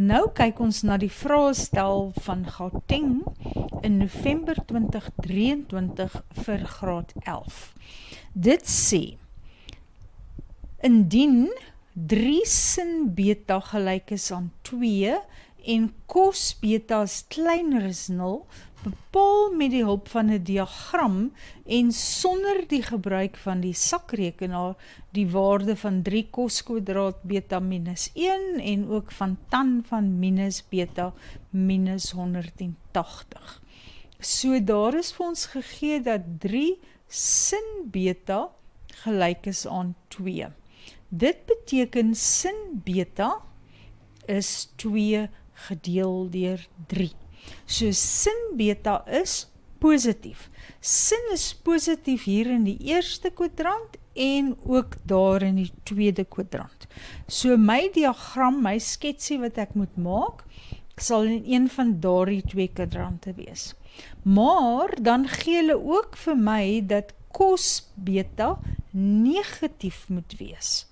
Nou kyk ons na die vraestel van Gauteng in November 2023 vir graad 11. Dit sê, indien 3 sin beta gelyk is aan 2 en cos beta is kleiner as 0, bepaal met die hulp van 'n diagram en sonder die gebruik van die sakrekenaar die waarde van 3 cos kwadraat beta minus 1 en ook van tan van minus beta minus 180. So daar is vir ons gegee dat 3 sin beta gelyk is aan 2. Dit beteken sin beta is 2 gedeel deur 3. So sin beta is positief. Sin is positief hier in die eerste kwadrant en ook daar in die tweede kwadrant. So my diagram, my sketsie wat ek moet maak, sal in een van daardie 2 kwadrante wees. Maar dan gee hulle ook vir my dat cos beta negatief moet wees.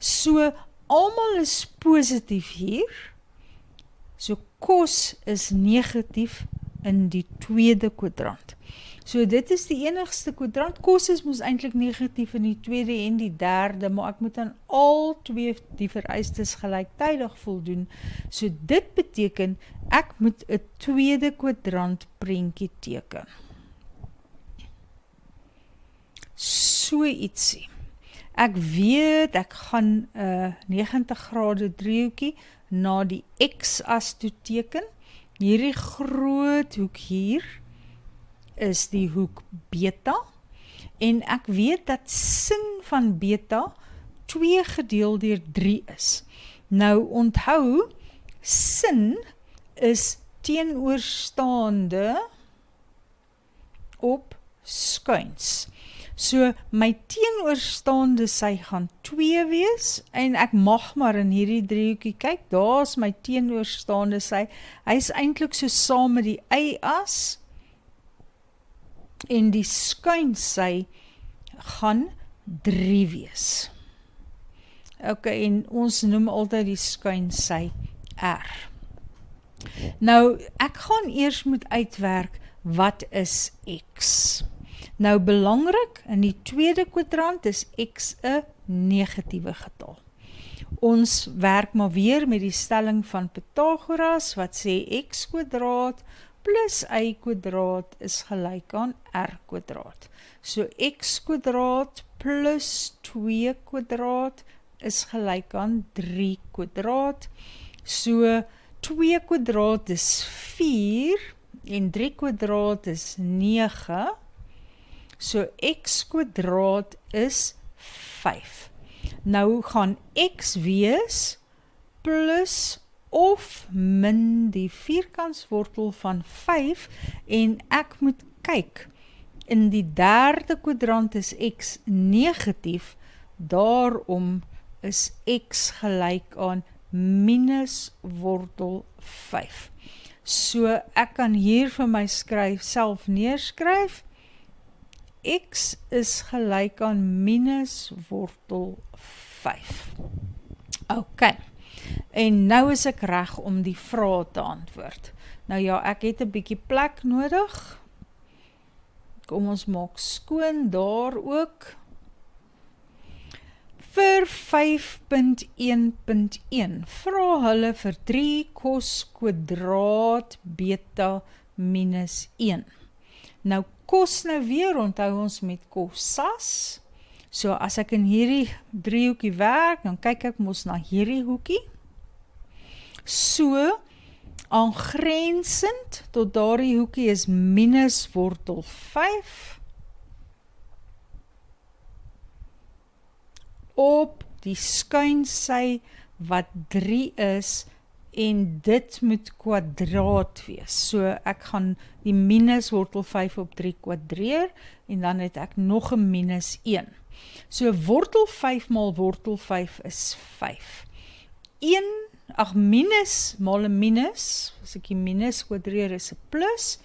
So almal is positief hier. So cos is negatief in die tweede kwadrant. So dit is die enigste kwadrant. Cos is mos eintlik negatief in die tweede en die derde, maar ek moet aan al 2 die vereistes gelyktydig voldoen. So dit beteken ek moet 'n tweede kwadrant prentjie teken. So ietsie. Ek weet ek gaan 'n 90 grade driehoekie na die x-as toe teken. Hierdie groot hoek hier is die hoek beta en ek weet dat sin van beta 2 gedeel deur 3 is. Nou onthou, sin is teenoorstaande op skuins. So my teenoorstaande sy gaan 2 wees en ek mag maar in hierdie driehoekie kyk, daar is my teenoorstaande sy. Hy is eintlik so saam met die y-as en die skuins sy gaan 3 wees. Ok, en ons noem altyd die skuins sy r. Nou, ek gaan eers moet uitwerk wat is x. Nou belangrik, in die tweede kwadrant is x 'n negatiewe getal. Ons werk maar weer met die stelling van Pythagoras wat sê x kwadraat plus y kwadraat is gelyk aan r kwadraat. So x kwadraat plus 2 kwadraat is gelyk aan 3 kwadraat. So 2 kwadraat is 4 en 3 kwadraat is 9. So x kwadraat is 5. Nou gaan x wees plus of min die vierkantswortel van 5 en ek moet kyk, in die derde kwadrant is x negatief, daarom is x gelyk aan minus wortel 5. So ek kan hier vir my self neerskryf, x is gelyk aan minus wortel 5. Ok, en nou is ek reg om die vrae te antwoord. Nou ja, ek het 'n bietjie plek nodig. Kom ons maak skoon daar ook. Vir 5.1.1 vra hulle vir 3 cos kwadraat beta minus 1. Nou cos nou weer, onthou ons met cosas. So as ek in hierdie driehoekie werk, dan kyk ek mos na hierdie hoekie. So, aangrensend tot daardie hoekie is minus wortel 5. Op die skuinsy wat 3 is, en dit moet kwadraat wees. So ek gaan die minus wortel 5 op 3 kwadreer, en dan het ek nog 'n minus 1. So wortel 5 maal wortel 5 is 5. Minus maal 'n minus, as ek die minus kwadreer is 'n plus,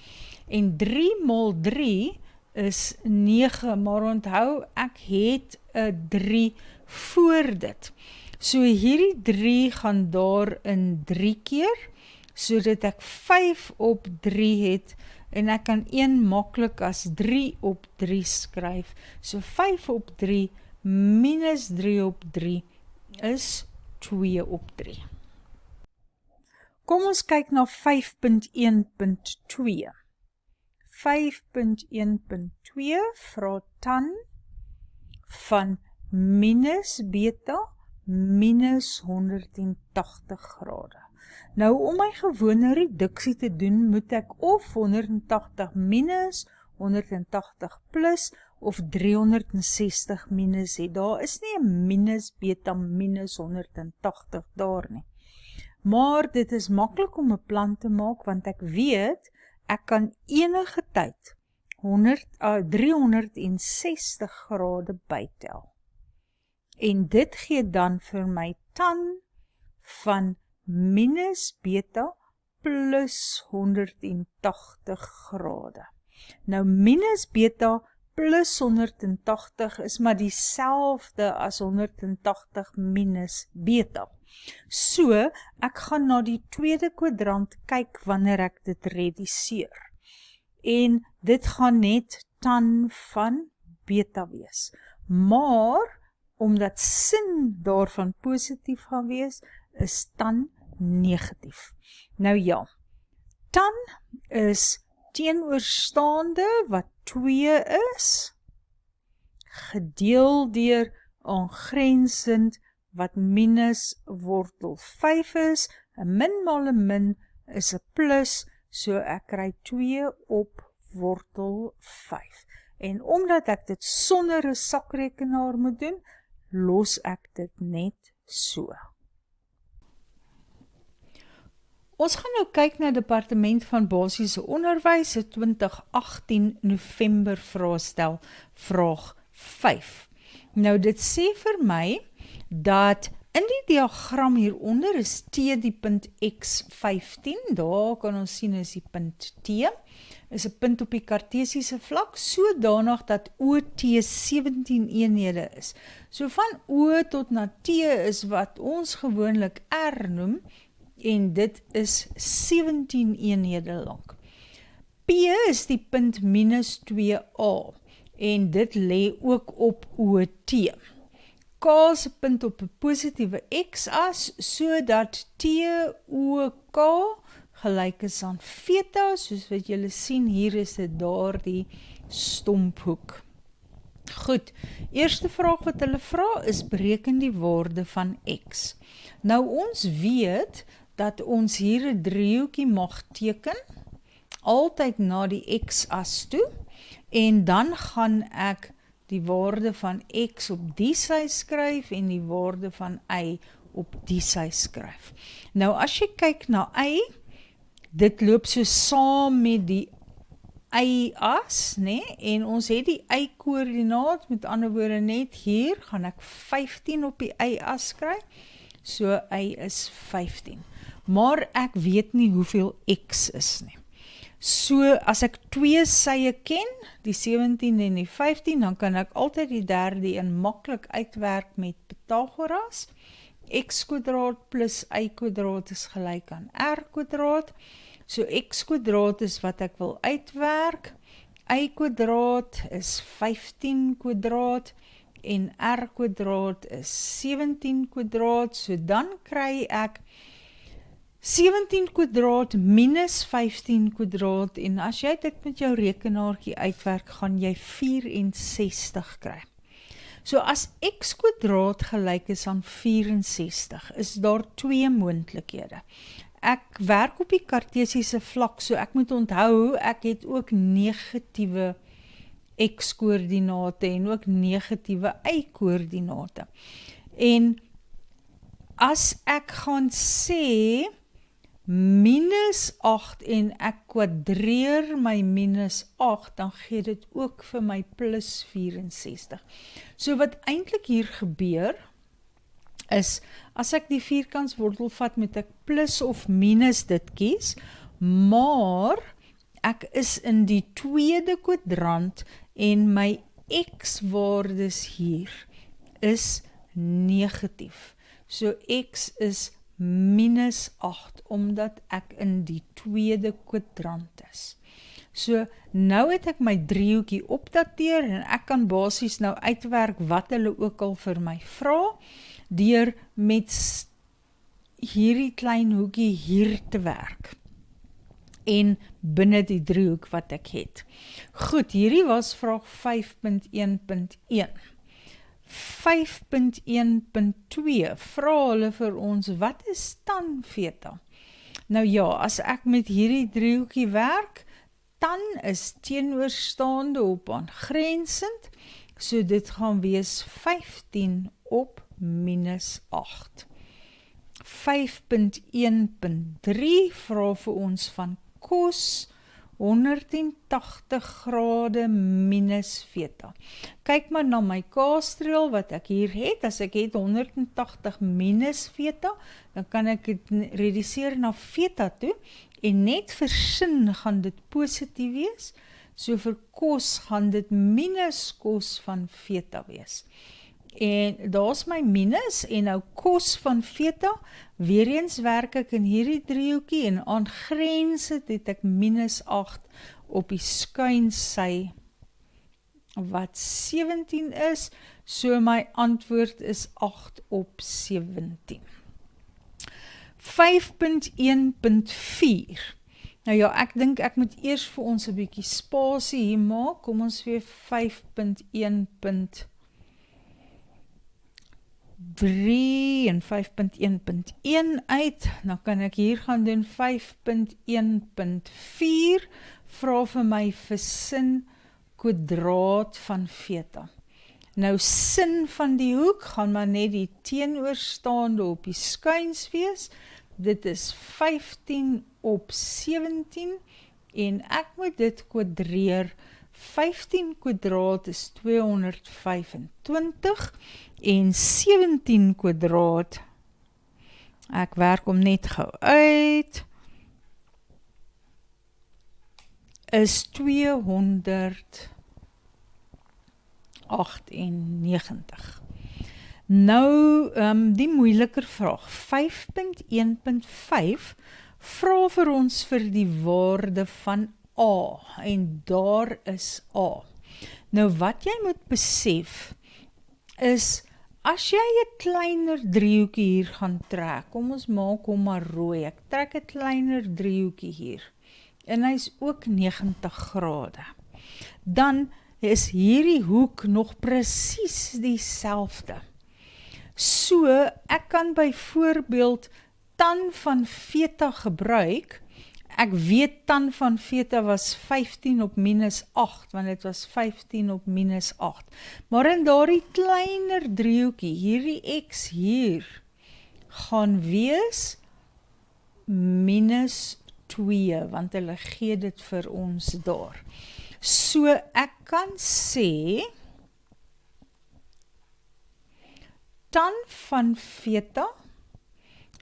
en 3 maal 3 is 9, maar onthou, ek het 'n 3 voor dit. So hierdie 3 gaan daar in 3 keer, sodat ek 5 op 3 het, en ek kan 1 maklik as 3 op 3 skryf. So 5 op 3 minus 3 op 3 is 2 op 3. Kom ons kyk na 5.1.2. 5.1.2 vra tan van minus beta minus 180 grade. Nou om my gewone reduksie te doen, moet ek of 180 minus, 180 plus, of 360 minus hê. Daar is nie 'n minus beta minus 180 daar nie. Maar dit is maklik om 'n plan te maak, want ek weet, ek kan enige tyd 360 grade bytel. En dit gee dan vir my tan van minus beta plus 180 grade. Nou minus beta plus 180 is maar dieselfde as 180 minus beta. So, ek gaan na die tweede kwadrant kyk wanneer ek dit reduseer. En dit gaan net tan van beta wees. Maar, omdat sin daarvan positief gaan wees, is tan negatief. Nou ja, tan is teenoorstaande wat 2 is, gedeel deur aangrensend wat minus wortel 5 is, 'n min maal 'n min is 'n plus, so ek kry 2 op wortel 5. En omdat ek dit sonder 'n sakrekenaar moet doen, los ek dit net so. Ons gaan nou kyk na Departement van Basiese Onderwys se 2018 November vraestel, vraag 5. Nou dit sê vir my dat in die diagram hieronder is T die punt X15, daar kan ons sien is die punt T, is 'n punt op die kartesiese vlak, sodanig dat OT 17 eenhede is. So van O tot na T is wat ons gewoonlik R noem, en dit is 17 eenhede lank. P is die punt minus 2a, en dit lê ook op OT. K is 'n punt op 'n positiewe x-as, sodat TOK gelyk is aan theta, soos wat julle sien, hier is dit daardie stomphoek. Goed, eerste vraag wat hulle vra is, bereken die waarde van x. Nou ons weet, dat ons hier 'n driehoekie mag teken, altyd na die x-as toe, en dan gaan ek die waarde van x op die sy skryf, en die waarde van y op die sy skryf. Nou as jy kyk na y, dit loop so saam met die y-as, en ons het die y-koördinaat, met ander woorde net hier, gaan ek 15 op die y-as kry, so y is 15. Maar ek weet nie hoeveel x is nie. So, as ek 2 sye ken, die 17 en die 15, dan kan ek altyd die derde een maklik uitwerk met Pythagoras. X kwadraat plus y kwadraat is gelyk aan r kwadraat. So, x kwadraat is wat ek wil uitwerk. Y kwadraat is 15 kwadraat en r kwadraat is 17 kwadraat. So, dan kry ek 17 kwadraat minus 15 kwadraat, en as jy dit met jou rekenaartjie uitwerk, gaan jy 64 kry. So as x kwadraat gelyk is aan 64, is daar 2 moontlikhede. Ek werk op die kartesiese vlak, so ek moet onthou, ek het ook negatiewe x-koördinate en ook negatiewe y-koördinate. En as ek gaan sê, minus 8 en ek kwadreer my minus 8, dan gee dit ook vir my plus 64. So wat eintlik hier gebeur, is, as ek die vierkantswortel vat, moet ek plus of minus dit kies, maar ek is in die tweede kwadrant, en my x-waardes hier is negatief. So x is minus 8, omdat ek in die tweede kwadrant is. So, nou het ek my driehoekie opdateer en ek kan basies nou uitwerk wat hulle ook al vir my vra, deur met hierdie klein hoekie hier te werk. En binne die driehoek wat ek het. Goed, hierdie was vraag 5.1.1. 5.1.2 vra hulle vir ons, wat is tan theta? Nou ja, as ek met hierdie driehoekie werk, tan is teenoorstaande op aangrensend, so dit gaan wees 15 op minus 8. 5.1.3 vra vir ons van cos 180 grade minus theta. Kyk maar na my k-streel wat ek hier het. As ek het 180 minus theta, dan kan ek dit reduseer na theta toe, en net vir sin gaan dit positief wees, so vir cos gaan dit minus cos van theta wees. En daar is my minus, en nou cos van theta, weer eens werk ek in hierdie driehoekie, en aangrensend het ek minus 8 op die skuinsy, wat 17 is, so my antwoord is 8 op 17. 5.1.4 Nou ja, ek dink ek moet eers vir ons 'n bietjie spasie hier maak, kom ons weer 5.1.3 en 5.1.1 uit, dan kan ek hier gaan doen 5.1.4, vra vir my vir sin kwadraat van theta. Nou sin van die hoek gaan maar net die teenoorstaande op die skuins wees, dit is 15 op 17, en ek moet dit kwadreer, 15 kwadraat is 225, en 17 kwadraat, ek werk hom net gou uit, is 298. Nou, die moeiliker vraag, 5.1.5, vra vir ons vir die waarde van A, en daar is A. Nou, wat jy moet besef, is, as jy 'n kleiner driehoekie hier gaan trek, kom ons maak hom maar rooi, ek trek 'n kleiner driehoekie hier, en hy is ook 90 grade, dan is hierdie hoek nog presies dieselfde. So, ek kan byvoorbeeld tan van theta gebruik, ek weet tan van theta was 15 op minus 8, want dit was 15 op minus 8. Maar in daardie kleiner driehoekie, hierdie x hier, gaan wees minus 2, want hulle gee dit vir ons daar. So, ek kan sê, tan van theta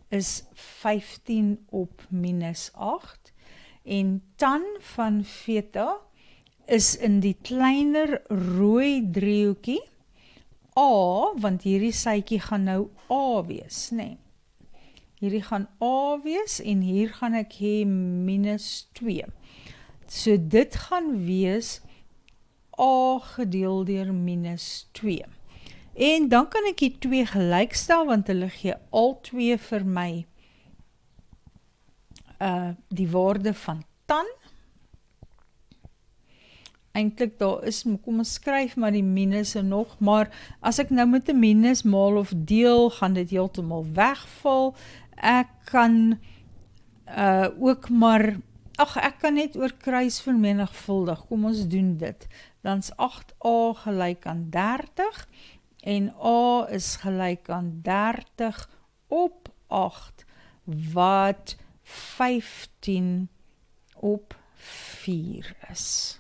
is 15 op minus 8, en tan van theta is in die kleiner rooi driehoekie, A, want hierdie sytjie gaan nou A wees, nee. Hierdie gaan A wees, en hier gaan ek hê minus 2. So dit gaan wees A gedeel deur minus 2. En dan kan ek die 2 gelykstel, want hulle gee al 2 vir my die waarde van tan. Eintlik daar is, kom ons skryf maar die minusse nog, maar as ek nou met 'n minus maal of deel, gaan dit heeltemal wegval. Ek kan ook maar, ek kan net oor kruis vermenigvuldig, kom ons doen dit. Dan is 8a gelyk aan 30, en a is gelyk aan 30 op 8, wat 15 op 4 is.